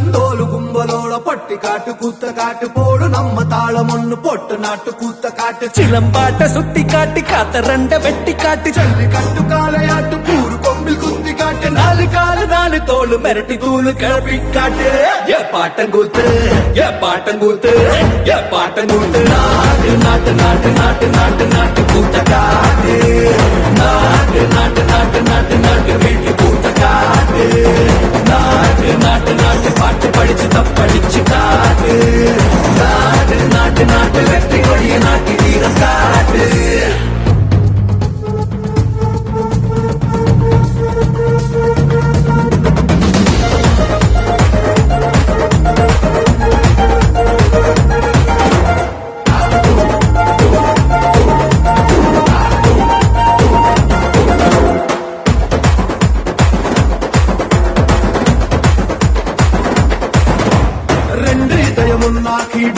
குழந்தோலு கும்பலோட பொட்டி காட்டு கூத்த காட்டு போடு நம்ம தாளம் ஒண்ணு போட்டு நாட்டு கூத்த காட்டு சிலம்பாட்ட சுத்தி காட்டி காத்த ரெண்ட வெட்டி காட்டி ஜல்லி கட்டு காளையாட்டு கூறு கொம்பில் குத்தி காட்டு நாலு காலு நாலு தோளு மிரட்டி தூளு கிளப்பி காட்டு ஏ பாட்டங்கூத்து ஏ பாட்டங்கூத்து ஏ பாட்டங்கூத்து நாட்டு நாட்டு நாட்டு நாட்டு நாட்டு நாட்டு கூத்த காட்டு நாட்டு நாட்டு நாட்டு நாட்டு நாட்டு வீட்டு கூத்த காட்டு நாட்டு நாட்டு நாட்டு பாட்டு படிச்சு தப்படிச்சு காட்டு நாட்டு நாட்டு நாட்டு வெற்றி கொடிய நாட்டு வீரம் காட்டு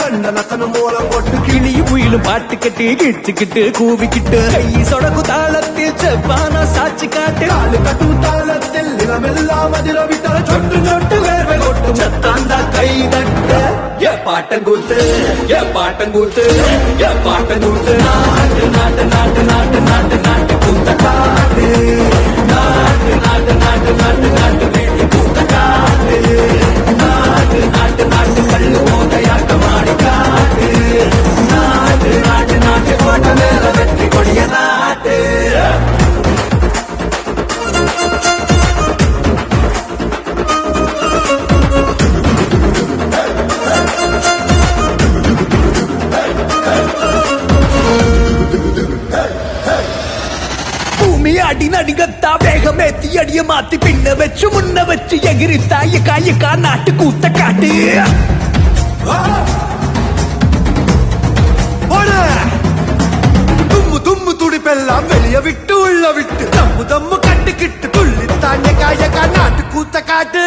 தண்டனத்தனம் மூலம் போட்டு கிளியும் புயலும் பாட்டு கட்டி கிச்சுக்கிட்டு கூவிக்கிட்டு கை சொடக்கு தாளத்தில் செவ்வானா சாட்சி காட்டு காலு கட்டும் தாளத்தில் நிலமெல்லாம் அதிரவித்தல சொட்டு சொட்டு வேர்வை கொட்டும் சத்தாந்தா கை தட்டு ஏ பாட்டங்கூத்து ஏ பாட்டங்கூத்து ஏ பாட்டங்கூத்து நாட்டு நாட்டு நாட்டு நாட்டு நாட்டு நாட்டு கூத்த காட்டு நாட்டு நாட்டு நாட்டு நாட்டு நாட்டு வீட்டு கூத்த காட்டு நாட்டு நாட்டு நாட்டு கல்லு மோதையாட்ட மாடி காட்டு நாட்டு நாட்டு நாட்டு கோட்ட மேல வெற்றி கொடிய நாட்டு அடி நடிகத்தா வேகமேத்தி அடிய மாத்தி பின்ன வச்சு முன்ன வச்சு எகிரித்தா எக்கா நாட்டு கூத்த காட்டு தும்மு தும்மு துடிப்பெல்லாம் வெளிய விட்டு உள்ள விட்டு தம்மு தம்மு கட்டுக்கிட்டு துள்ளி தாண்ட காயக்கா நாட்டு கூத்த காட்டு